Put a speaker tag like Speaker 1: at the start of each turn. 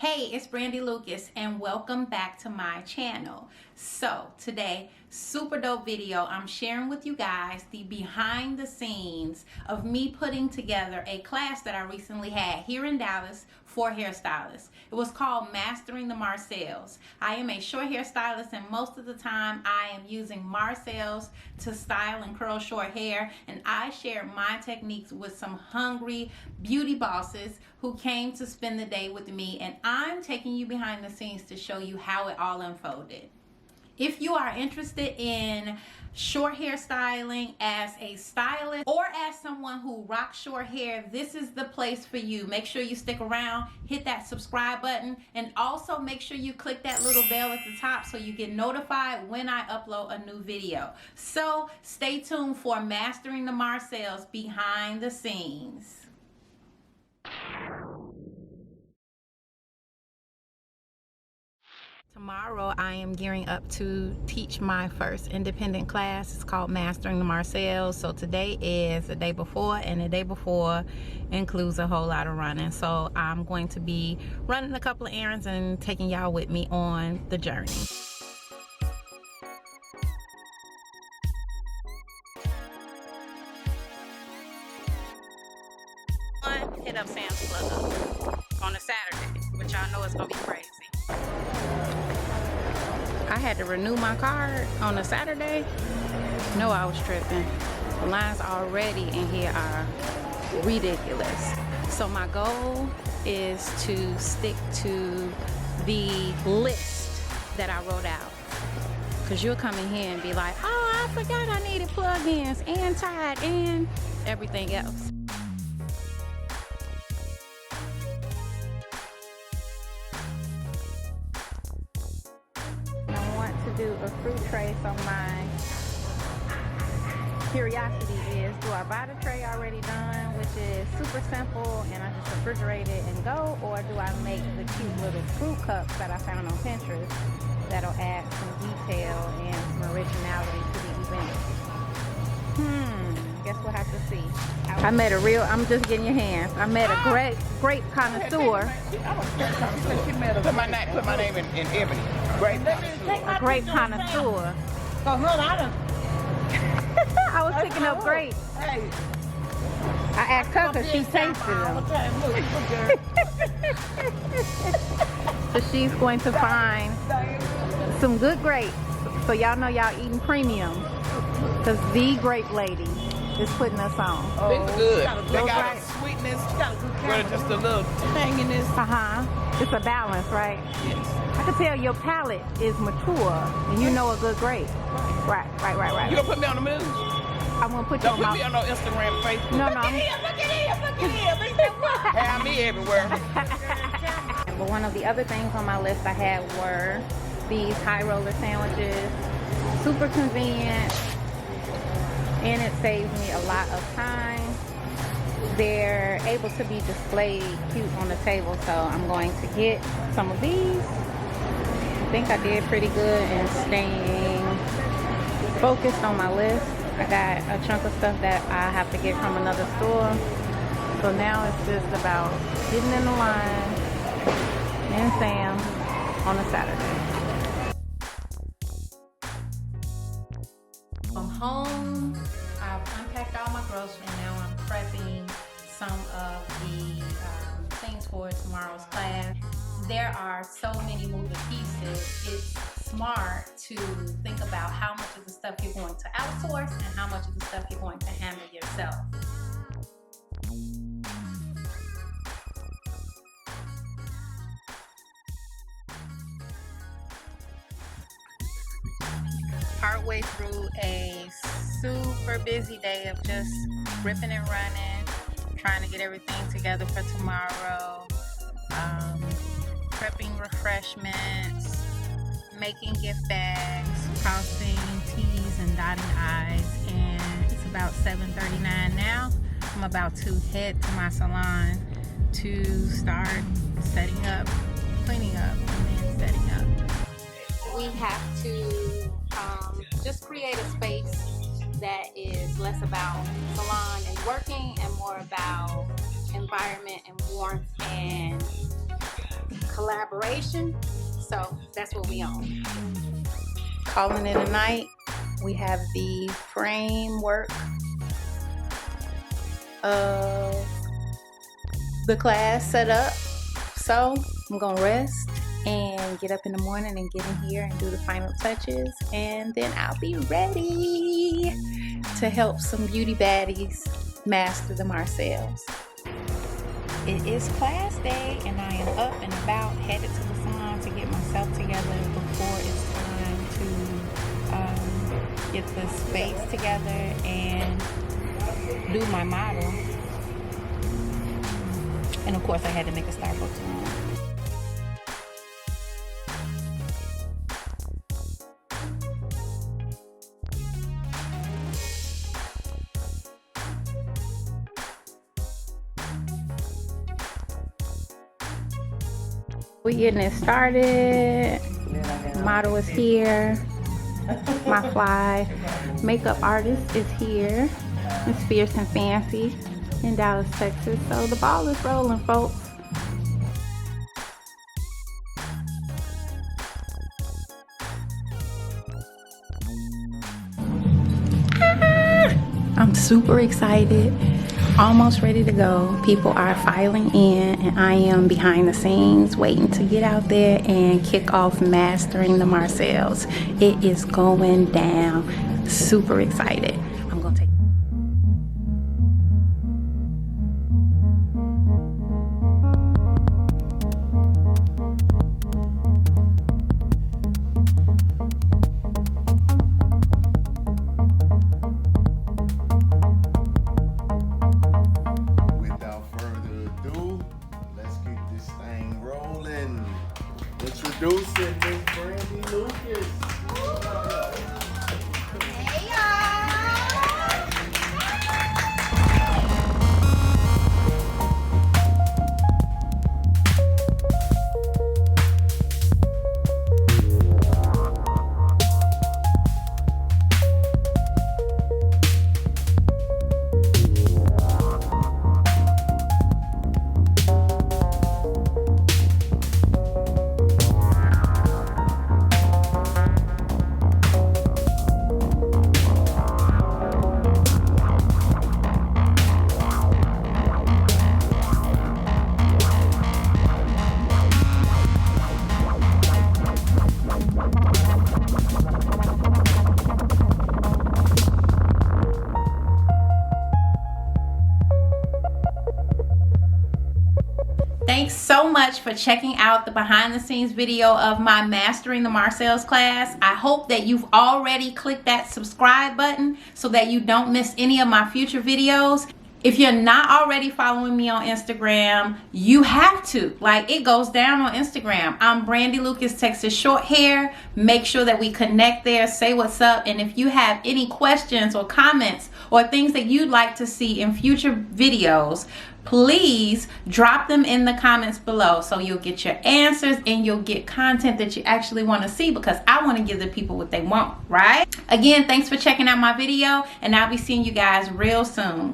Speaker 1: Hey, it's Brandy Lucas and welcome back to my channel. So today, super dope video. I'm sharing with you guys the behind the scenes of me putting together a class that I recently had here in Dallas for hairstylists. It was called Mastering the Marcels. I am a short hair stylist and most of the time I am using Marcels to style and curl short hair, and I share my techniques with some hungry beauty bosses who came to spend the day with me, and I'm taking you behind the scenes to show you how it all unfolded. If you are interested in short hair styling as a stylist or as someone who rocks short hair, this is the place for you. Make sure you stick around, hit that subscribe button, and also make sure you click that little bell at the top so you get notified when I upload a new video. So stay tuned for Mastering the Marcels behind the scenes. Tomorrow I am gearing up to teach my first independent class. It's called Mastering the Marcels. So today is the day before, and the day before includes a whole lot of running. So I'm going to be running a couple of errands and taking y'all with me on the journey. Hit up Sam's Club on a Saturday, which y'all know it's gonna be crazy. I had to renew my card on a Saturday. No, I was tripping. The lines already in here are ridiculous. So my goal is to stick to the list that I wrote out. Cause you'll come in here and be like, oh, I forgot I needed plug-ins and Tide and everything else. Do a fruit tray, so my curiosity is, do I buy the tray already done, which is super simple and I just refrigerate it and go, or do I make the cute little fruit cups that I found on Pinterest that'll add some detail and some originality to the event? Guess we'll have to see. I met a real, I'm just getting your hands, I met a great connoisseur.
Speaker 2: Put my name in ebony.
Speaker 1: Great connoisseur. I was picking up grapes. I asked her because she tasted them. So she's going to find some good grapes. So y'all know y'all eating premium. Because the grape lady is putting us on.
Speaker 2: It's good. They got a sweetness, but just a little tanginess.
Speaker 1: It's a balance, right?
Speaker 2: Yes.
Speaker 1: I can tell your palate is mature and you know a good grape. Right.
Speaker 2: You gonna put me on the move?
Speaker 1: I'm gonna put you
Speaker 2: Don't put me on no Instagram, Facebook.
Speaker 1: No.
Speaker 2: Look at him. Have me everywhere.
Speaker 1: But one of the other things on my list I had were these high roller sandwiches. Super convenient, and it saves me a lot of time. They're able to be displayed cute on the table, so I'm going to get some of these. I think I did pretty good in staying focused on my list. I got a chunk of stuff that I have to get from another store, so now it's just about getting in the line and Sam on a Saturday. From home, I've unpacked all my groceries, and now I'm prepping some of the things for tomorrow's class. There are so many moving pieces. It's smart to think about how much of the stuff you're going to outsource and how much of the stuff you're going to handle yourself. Partway through a super busy day of just ripping and running, trying to get everything together for tomorrow, prepping refreshments, making gift bags, crossing T's and dotting I's, and it's about 7:39 now. I'm about to head to my salon to start setting up, cleaning up, and then setting up. We have to just create a space that is less about salon and working and more about environment and warmth and collaboration. So that's what we on. Calling it a night. We have the framework of the class set up. So I'm gonna rest and get up in the morning and get in here and do the final touches, and then I'll be ready to help some beauty baddies master the Marcels. It is class day and I am up and about, headed to the salon to get myself together before it's time to get the space together and do my model. And of course I had to make a Starbucks run. We're getting it started. Model is here. My fly makeup artist is here. It's Fierce and Fancy in Dallas, Texas. So the ball is rolling, folks. I'm super excited. Almost ready to go. People are filing in and I am behind the scenes waiting to get out there and kick off mastering the Marcels. It is going down. Super excited. I'm gonna take
Speaker 2: introducing Miss Brandy Lucas.
Speaker 1: Hey y'all! Thanks so much for checking out the behind the scenes video of my Mastering the Marcels class. I hope that you've already clicked that subscribe button so that you don't miss any of my future videos. If you're not already following me on Instagram, you have to. Like, it goes down on Instagram. I'm Brandy Lucas, Texas Short Hair. Make sure that we connect there, say what's up. And if you have any questions or comments or things that you'd like to see in future videos, please drop them in the comments below so you'll get your answers and you'll get content that you actually want to see, because I want to give the people what they want, right? Again, thanks for checking out my video, and I'll be seeing you guys real soon.